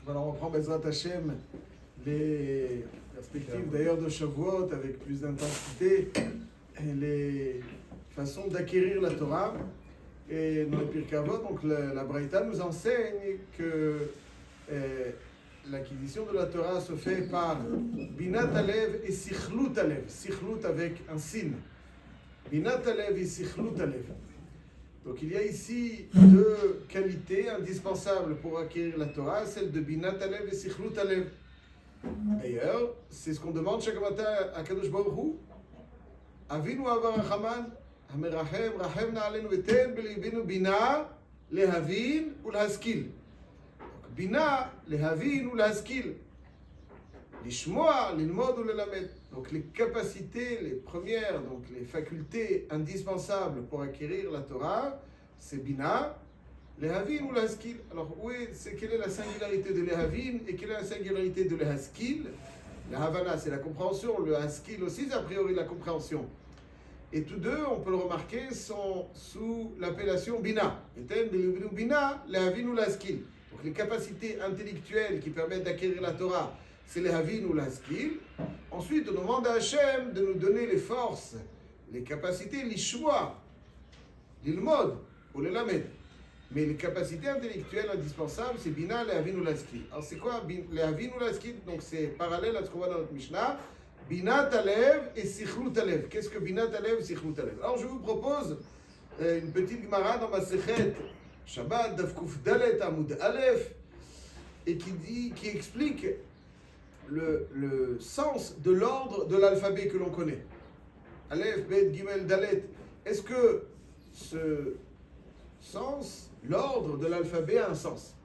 Voilà, on reprend Bezrat Hashem les perspectives d'ailleurs de Shavuot avec plus d'intensité et les façons d'acquérir la Torah. Et dans le Pirkei Avot, donc la Braïta nous enseigne que l'acquisition de la Torah se fait par Binat Alev et Sichlut Alev. Sichlut avec un sin. Binat Alev et Sichlut Alev. Donc il y a ici deux qualités indispensables pour acquérir la Torah, celle de Binat Alev et Sichlut Alev. D'ailleurs, c'est ce qu'on demande chaque matin à Kadosh Baruch Hu. Avinu Avarachaman, Hamerachem, Rachem Na'alenu Veten, Belibinu Bina, Lehavin ou Lahaskil. Bina, Lehavin ou Lahaskil. Lishmoa, Lilmod ou Lelamed. Donc les capacités, les premières, donc les facultés indispensables pour acquérir la Torah, c'est Bina, Lehavin ou Lahaskil. Alors quelle est la singularité de Lehavin et quelle est la singularité de Lahaskil? La Havana, c'est la compréhension, le Haskil aussi, c'est a priori la compréhension. Et tous deux, on peut le remarquer, sont sous l'appellation Bina. Bina, Lehavin ou Lahaskil. Donc les capacités intellectuelles qui permettent d'acquérir la Torah, c'est les Havin ou l'Haskil. Ensuite, on demande à Hachem de nous donner les forces, les capacités, l'Ishwa, l'Ilmod ou le Lamed. Mais les capacités intellectuelles indispensables, c'est Bina, les Havin ou l'Haskil. Alors, c'est quoi les Havin ou l'Haskil? Donc, c'est parallèle à ce qu'on voit dans notre Mishnah. Bina Talev et Sichlut Alev. Qu'est-ce que Bina Talev et Sichlut Alev? Alors, je vous propose une petite Gemara dans ma Sechet Shabbat, Davkuf Dalet, Amud Aleph, et qui explique le sens de l'ordre de l'alphabet que l'on connaît. Aleph, Bet, Gimel, Dalet. Est-ce que ce sens, l'ordre de l'alphabet a un sens?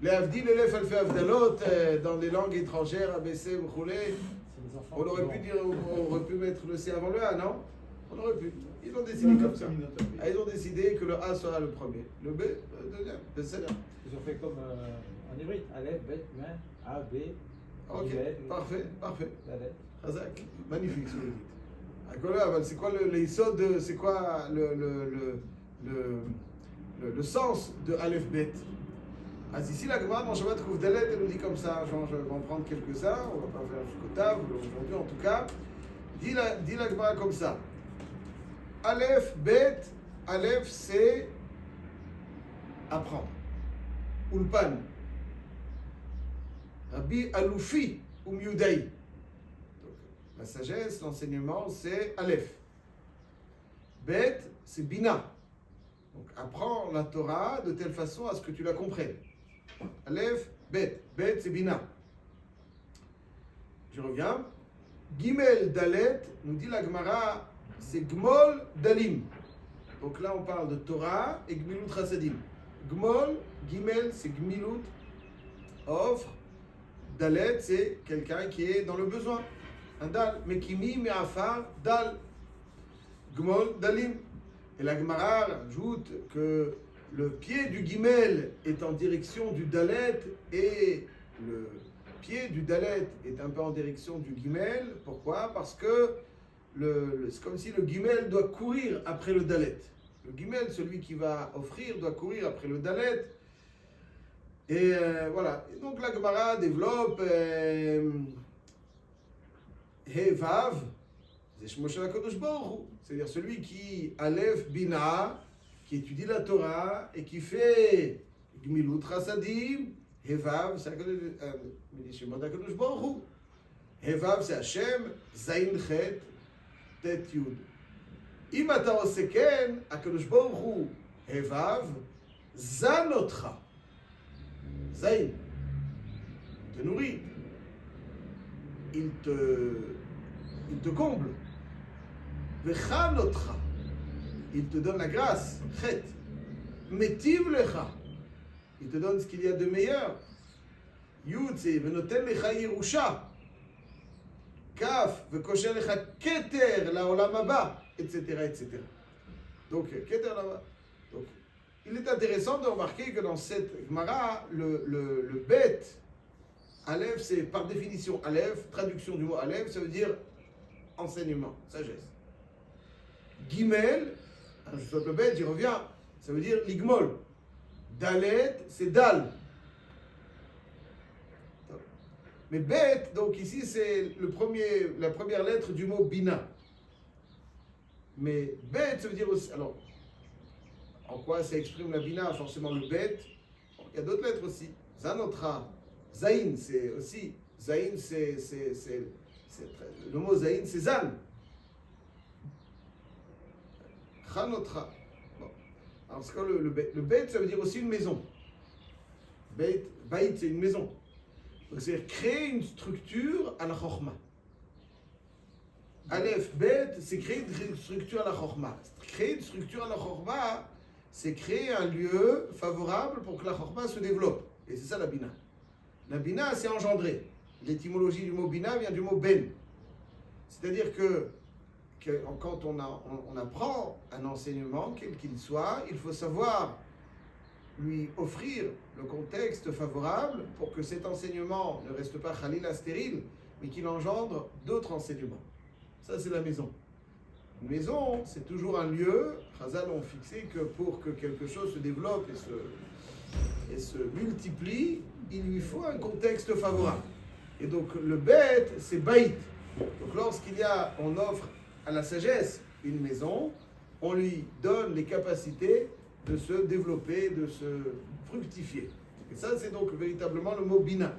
Les Avdil, Elef, Alfé, Avdalot, dans les langues étrangères, ABC, Mchoulé, on aurait pu dire, on aurait pu mettre le C avant le A, non? On aurait pu. Ils ont décidé comme ça. Ils ont décidé que le A sera le premier, le B, le deuxième, le C. Ils ont fait comme en hybride. Aleph, Bet, Gimel, A, B. Ok, parfait. Dalet. Razak, magnifique ce que vous dites. C'est quoi c'est quoi le sens de Aleph Bet? Ici, la Gemara dans Shabbat Kouf Dalet, elle nous dit comme ça. Je vais en prendre quelques-uns, on va pas faire jusqu'au table aujourd'hui en tout cas. Dit la Gemara comme ça. Aleph Bet, Aleph c'est apprendre. Ulpan. Rabbi Aloufi ou Miudaï. La sagesse, l'enseignement, c'est Aleph. Bet, c'est Bina. Donc apprends la Torah de telle façon à ce que tu la comprennes. Aleph, Bet. Bet, c'est Bina. Je reviens. Gimel, Dalet, nous dit la Gemara, c'est Gmol, Dalim. Donc là, on parle de Torah et Gmilut Chasadim. Gmol, Gimel, c'est Gmilut, offre. Dalet, c'est quelqu'un qui est dans le besoin. Un dal. Mekimi, me'afar, dal. Gmol, dalim. Et la Gemara ajoute que le pied du gimel est en direction du dalet et le pied du dalet est un peu en direction du gimel. Pourquoi? Parce que c'est comme si le gimel doit courir après le dalet. Le gimel, celui qui va offrir, doit courir après le dalet. Et voilà. Et donc la Gemara développe Hevav, c'est-à-dire celui qui Aleph Bina, qui étudie la Torah et qui fait Gmilut Chasadim. Hevav, c'est Akadosh Baruch Hu. Hevav, c'est Hashem, Zayin Chet, Tet Yud. Im ata ose ken, Akadosh Baruch Hu, Hevav, Zanotcha. Zayn, il te nourrit, il te comble. Vechanotra, il te donne la grâce. Chet, metiv lecha, il te donne ce qu'il y a de meilleur. Yud, c'est venoten lecha yerusha. Kaf, vekosher lecha keter laolam haba, etc., etc. Donc, keter là-bas. Donc, il est intéressant de remarquer que dans cette Gemara, le bet, Aleph, c'est par définition Aleph, traduction du mot Aleph, ça veut dire enseignement, sagesse. Gimel, le bet, j'y reviens, ça veut dire ligmol. Dalet, c'est dal. Mais Bet, donc ici c'est la première lettre du mot Bina. Mais Bet, ça veut dire aussi. Alors, en quoi ça exprime la Bina? Forcément le Bet. Bon, il y a d'autres lettres aussi. Zanotra. Zain, c'est aussi. Zain, le mot Zain, c'est Zan. Chanotra. Bon. Alors, c'est quoi le Bet, ça veut dire aussi une maison. Beit, c'est une maison. Donc, c'est créer une structure à la Chokhmah. Aleph, Bet, c'est créer une structure à la Chokhmah. Créer une structure à la Chokhmah, c'est créer un lieu favorable pour que la Chokhmah se développe. Et c'est ça la Bina. La Bina, c'est engendrer. L'étymologie du mot Bina vient du mot Ben. C'est-à-dire que quand on apprend un enseignement, quel qu'il soit, il faut savoir lui offrir le contexte favorable pour que cet enseignement ne reste pas khalila stérile, mais qu'il engendre d'autres enseignements. Ça, c'est la maison. Une maison, c'est toujours un lieu. Chazal ont fixé que pour que quelque chose se développe et se multiplie, il lui faut un contexte favorable. Et donc, le bet, c'est baït. Donc, on offre à la sagesse une maison, on lui donne les capacités de se développer, de se fructifier. Et ça, c'est donc véritablement le mot bina.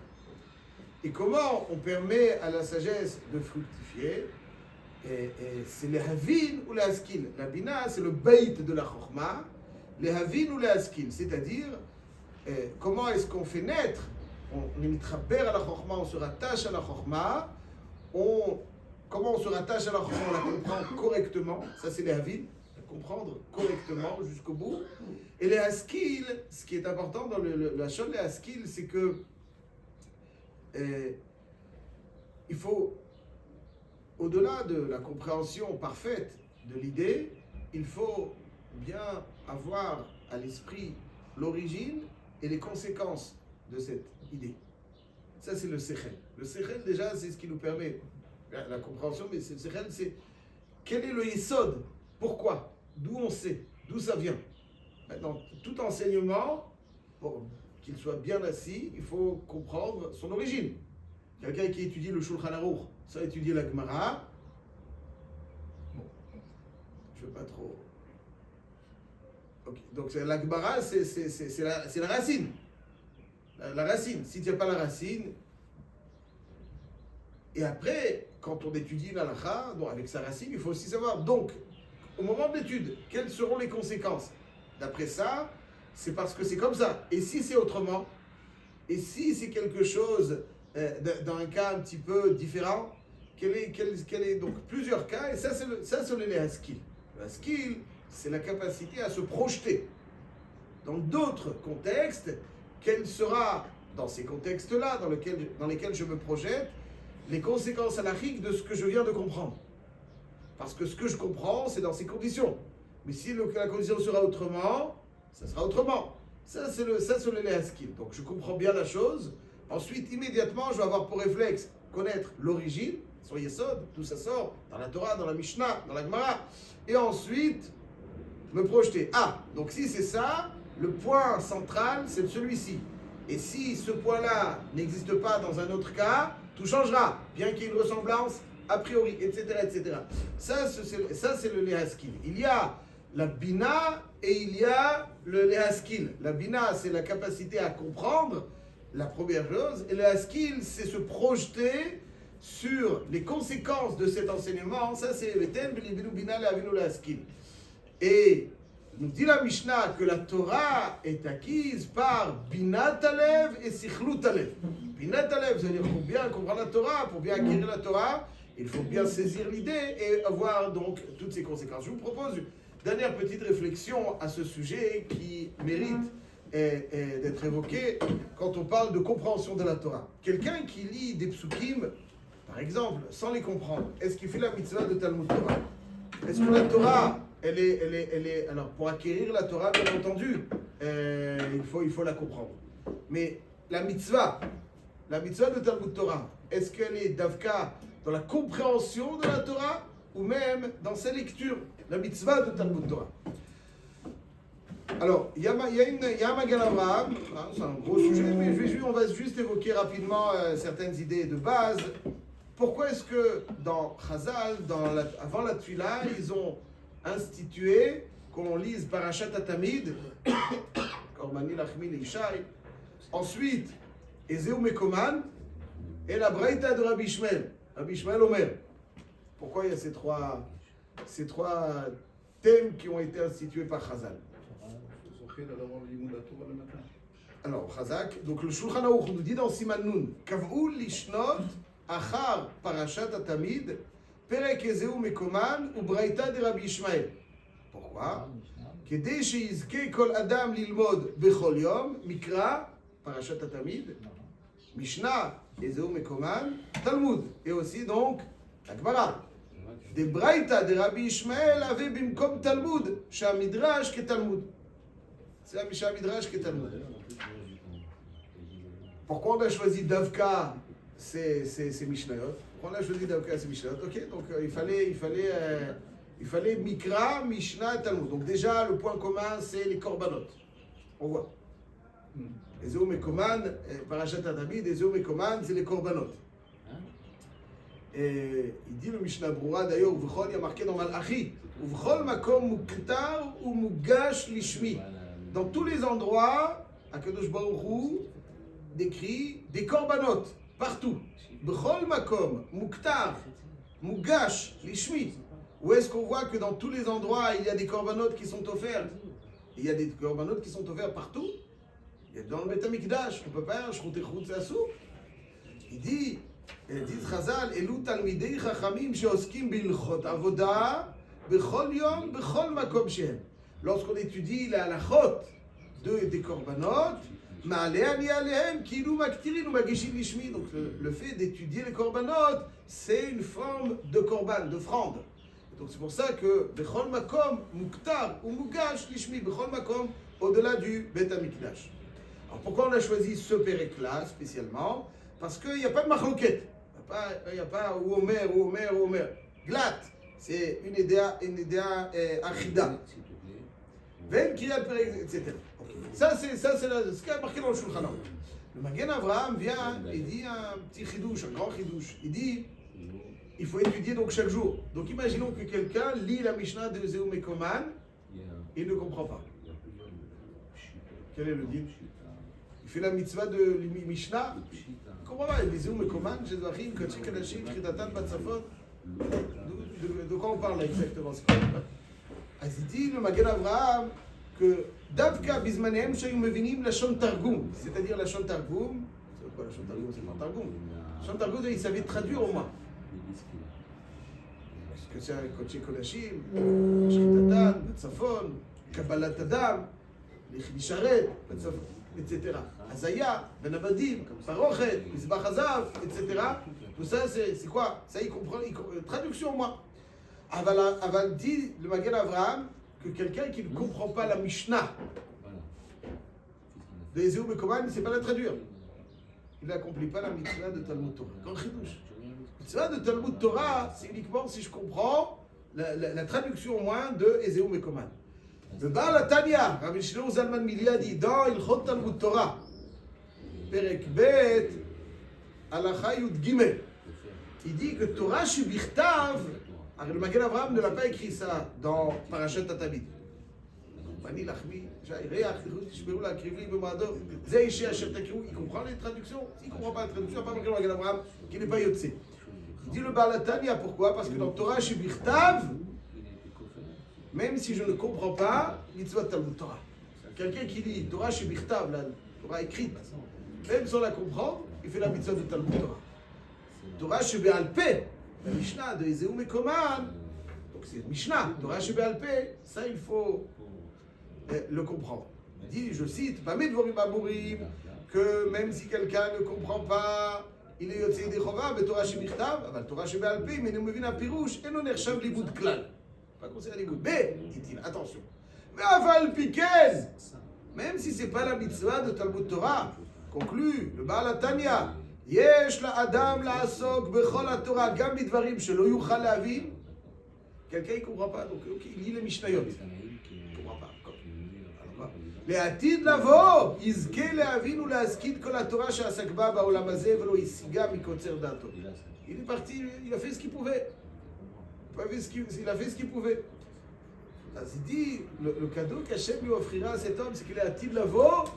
Et comment on permet à la sagesse de fructifier? Et c'est les havin ou les haskil. La bina, c'est le bait de la chokhmah, les havin ou les haskil. C'est-à-dire, comment est-ce qu'on fait naître? On est mitraber à la chokhmah, on se rattache à la chokhmah. Comment on se rattache à la chokhmah? On la comprend correctement. Ça, c'est les havin. Comprendre correctement jusqu'au bout. Et les haskil, ce qui est important dans la chose des haskil, c'est que il faut, au-delà de la compréhension parfaite de l'idée, il faut bien avoir à l'esprit l'origine et les conséquences de cette idée. Ça, c'est le sechel. Le sechel, déjà, c'est ce qui nous permet la compréhension, mais le sechel, c'est quel est le yesod? Pourquoi? D'où on sait, d'où ça vient. Maintenant, tout enseignement, pour qu'il soit bien assis, il faut comprendre son origine. Quelqu'un qui étudie le Shulchan Aruch, ça étudie la Gemara. Bon, je ne veux pas trop. Ok, donc la Gemara, c'est la racine. La racine. Si tu n'as pas la racine. Et après, quand on étudie l'halakha, avec sa racine, il faut aussi savoir. Donc, au moment de l'étude, quelles seront les conséquences? D'après ça, c'est parce que c'est comme ça. Et si c'est autrement? Et si c'est quelque chose dans un cas un petit peu différent? Quel est donc plusieurs cas? Et ça, c'est le haskil. Le haskil, c'est la capacité à se projeter dans d'autres contextes. Quelle sera, dans ces contextes-là, dans lesquels je me projette, les conséquences halachiques de ce que je viens de comprendre? Parce que ce que je comprends, c'est dans ces conditions. Mais si la condition sera autrement, ça sera autrement. Ça, c'est le haskil. Donc, je comprends bien la chose. Ensuite, immédiatement, je vais avoir pour réflexe connaître l'origine, son yesod, d'où ça sort, dans la Torah, dans la Mishnah, dans la Gemara. Et ensuite, me projeter. Ah, donc si c'est ça, le point central, c'est celui-ci. Et si ce point-là n'existe pas dans un autre cas, tout changera, bien qu'il y ait une ressemblance a priori, etc., etc. Ça, c'est le lehaskil. Il y a la bina et il y a le lehaskil. La bina, c'est la capacité à comprendre la première chose, et le haskil, c'est se projeter sur les conséquences de cet enseignement. Ça, c'est le ten, bina, le haskil. Et nous dit la Mishnah que la Torah est acquise par binat alev et sichlut alev. Binat alev, c'est-à-dire pour bien comprendre la Torah, pour bien acquérir la Torah, il faut bien saisir l'idée et avoir donc toutes ses conséquences. Je vous propose une dernière petite réflexion à ce sujet qui mérite d'être évoquée quand on parle de compréhension de la Torah. Quelqu'un qui lit des psukim, par exemple, sans les comprendre, est-ce qu'il fait la mitzvah de Talmud Torah? Est-ce que la Torah, elle est alors pour acquérir la Torah, bien entendu, il faut la comprendre. Mais la mitzvah de Talmud Torah, est-ce qu'elle est davka dans la compréhension de la Torah ou même dans sa lecture? La mitzvah de Talmud Torah. Alors, il y a un Magan Avraham, hein, c'est un gros sujet, mais on va juste évoquer rapidement certaines idées de base. Pourquoi est-ce que dans Chazal, avant la Tfila, ils ont institué qu'on lise Parashat Tamid, Kormani Lachmi Leishai, ensuite Ezeu Mekoman et la Braïta de Rabbi Ishmael Omer. Pourquoi il y a ces trois thèmes qui ont été institués par Chazal? Alors, Chazak, donc le Shulchan Aruch nous dit dans Siman Nun, Kav'u lishnot achar parashat Tamid, perek ezeu mekoman ou braïta de Rabbi Ishmael. Pourquoi? Kedei sheyizke kol adam lilmod bechol yom, mikra, parashat Tamid, Mishnah, ezeu mekoman, Talmud. Et aussi donc, la Gemara. Des braïta de Rabbi Ishmael avait bimkom Talmud, shamidrash ke Talmud. C'est la Mishnah Midrash qui est Talmud. Pourquoi on a choisi Davka ces Mishnayot? Pourquoi on a choisi Davka ces Mishnayot? Ok, donc il fallait Mikra, Mishnah et Talmud. Donc déjà, le point commun, c'est les Korbanot. On voit. Ezeu Mekoman, Parashat Tamid, Ezeu Mekoman, c'est les Korbanot. Et il dit le Mishnah Brura d'ailleurs, Uvchol, il y a marqué dans Malachi, Uvchol makom muktar ou mugash lishmi. Dans tous les endroits, Akadosh Baruch Hu décrit des korbanot, partout. B'chol makom, muktar, mugash, lishmi. Où est-ce qu'on voit que dans tous les endroits, il y a des korbanot qui sont offerts? Il y a des korbanot qui sont offerts partout. Il y a dans le Beth Amikdash, on peut pas, Shrout Echut Sassou. Il dit Chazal, Elu talmidei chachamim sheoskim bilchot avoda, b'chol yom, b'chol makom shehem. Lorsqu'on étudie la halachot des korbanot, donc le fait d'étudier les korbanot, c'est une forme de korban, d'offrande. Donc c'est pour ça que bechol makom muktar ou mugash lishmi bechol makom au-delà du Beth Amikdash. Alors pourquoi on a choisi ce pérec-là spécialement? Parce qu'il n'y a pas de machloket. Il n'y a pas ou Omer. Glat, c'est une idéa achida. Etc. Ça, c'est ce qui est marqué dans le Shulchan Aruch. Le Magen Avraham vient et dit un petit chidouche, un grand chidouche. Il dit, il faut étudier donc chaque jour. Donc imaginons que quelqu'un lit la Mishnah de Ezeu Mekoman et il ne comprend pas. Quel est le dit? Il fait la mitzvah de Mishnah, il ne comprend pas. Il dit Ezeu Mekoman, Shezvachim, Kotchi Kadashim, Chidatan, Batsafot. De quoi on parle là exactement? אז dit le Magen Avraham que Davka Bismanem Shayum Mevinim Lashon Targum, c'est-à-dire Lashon Targum, c'est quoi Lashon Targum? C'est pas Targum. Lashon Targum, il savait traduire au moins. Parce que c'est Kotche Kodashim, Shritatan, Batsafon, Kabbalat Adam, Lisharet, Batsafon, etc. Azaya, Ben Abadim, Parochet, Mizbach Hazav, etc. Tout ça, c'est quoi? Ça, il comprend, traduction au moins. Aval dit le Magen Avraham que quelqu'un qui ne comprend pas la Mishnah de Ezeu Mekoman, il ne sait pas la traduire. Il n'accomplit pas la mitzvah de Talmud Torah. Quand chidouche. La mitzvah de Talmud Torah, c'est uniquement si je comprends la traduction au moins de Ezeu Mekoman. Le Baal HaTanya, Rabbi Shlomo Zalman Milia dit dans Ilchot Talmud Torah, Perek Bet, Halacha Yud Gimel, il dit que Torah Shebichtav. Alors, le Magen Avraham ne l'a pas écrit ça dans Parashat Tamid. Il comprend les traductions. S'il ne comprend pas les traductions, il n'y a pas marqué le Magen Avraham qui n'est pas Yotse. Il dit le Baal HaTanya, pourquoi? Parce que dans Torah Shebichtav, même si je ne comprends pas, mitzvah Talmud Torah. Quelqu'un qui lit Torah Shebichtav, la Torah écrite, même sans la comprendre, il fait la mitzvah de Talmud Torah. Torah Shebe'al Peh, la Mishnah de Ezeu Mekoman, donc c'est Mishnah, Torah Shebe'al Peh, ça il faut le comprendre. Il dit, je cite, que même si quelqu'un ne comprend pas, il est Yotzei Dechova, mais Torah Shebichtav, אבל Torah Shebe'al Peh, mais ne mבין הפירוש, אינו נחשב לימוד כלל. Pas considéré לימוד. Mais, dit-il, attention, mais aval piken, même si c'est pas la mitzvah de Talmud Torah, conclut le Baal HaTanya, יש לאדם לעסוק בכל התורה, גם בדברים שלא יוכל להבין. Quelqu'un ne comprend pas, donc il lit les Mishnayot. Il ne comprend pas. לעתיד לבוא, יזכה להבין ולהשכיל כל התורה שעסק בה בעולם הזה ולא השיגה מקוצר דעתו. Il est parti, il a fait ce qu'il pouvait. Il a fait ce qu'il pouvait. אז il dit, le cadeau qu'Hachem lui offrira à cet homme, c'est qu'il est עתיד לבוא.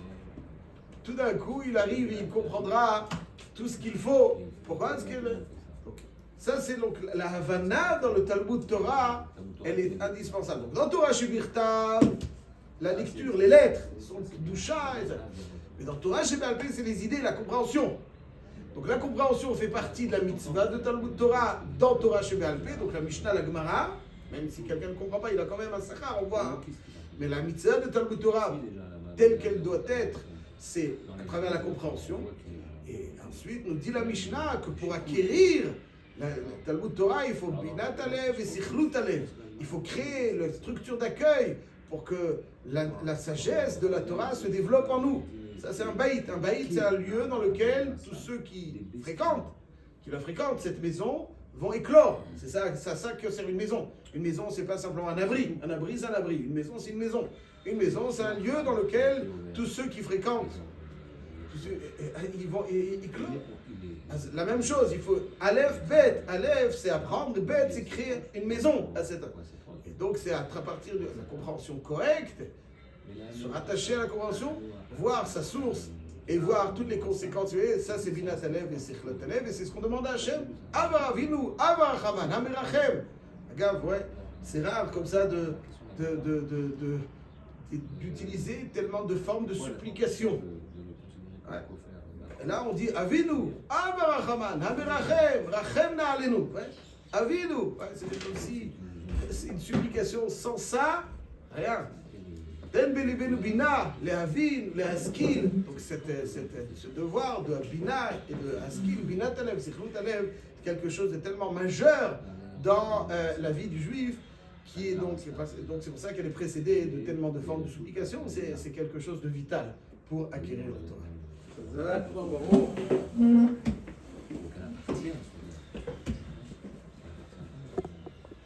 Tout d'un coup, il arrive et il comprendra tout ce qu'il faut. Pourquoi? Parce que ça, c'est donc la Havana dans le Talmud Torah, elle est indispensable. Donc, dans Torah Shebichtav, la lecture, les lettres, sont doucha, mais dans Torah Shebe'al Peh, c'est les idées, la compréhension. Donc la compréhension fait partie de la mitzvah de Talmud Torah dans Torah Shebe'al Peh, donc la Mishnah, la Gemara, même si quelqu'un ne comprend pas, il a quand même un sachar, on voit. Hein. Mais la mitzvah de Talmud Torah, telle qu'elle doit être, c'est à travers la compréhension. Et ensuite, nous dit la Mishnah que pour acquérir le Talmud Torah, il faut binat alev et sichlut alev. Il faut créer la structure d'accueil pour que la sagesse de la Torah se développe en nous. Ça, c'est un baït. Un baït, c'est un lieu dans lequel tous ceux qui la fréquentent, cette maison, vont éclore. C'est ça que sert une maison. Une maison, c'est pas simplement un abri. Un abri, c'est un abri. Une maison, c'est une maison. Une maison, c'est un lieu dans lequel tous ceux qui fréquentent, ils vont éclore. La même chose, il faut Aleph, Bet. Aleph, c'est apprendre. Bet, c'est créer une maison. Et donc, c'est à partir de la compréhension correcte, se rattacher à la compréhension, voir sa source et voir toutes les conséquences. Ça, c'est Binat Alev et Sichlat Alev. Et c'est ce qu'on demande à Hachem. Ava Avinu, Ava Rachaman, Hamerachem. Regarde, ouais, c'est rare comme ça d'utiliser tellement de formes de supplication. Ouais. Et là, on dit Avinu, Ava Rachaman, Hamerachem, Rachem Na'alenu. Ouais. Avinu, ouais, c'est comme si c'est une supplication. Sans ça, rien. Den belibenu bina, le havin, le haskil. Donc ce devoir de bina et de haskil, bina talev, sichlut talev, quelque chose de tellement majeur dans la vie du juif, qui est donc c'est pour ça qu'elle est précédée de tellement de formes de supplication. C'est quelque chose de vital pour acquérir la Torah.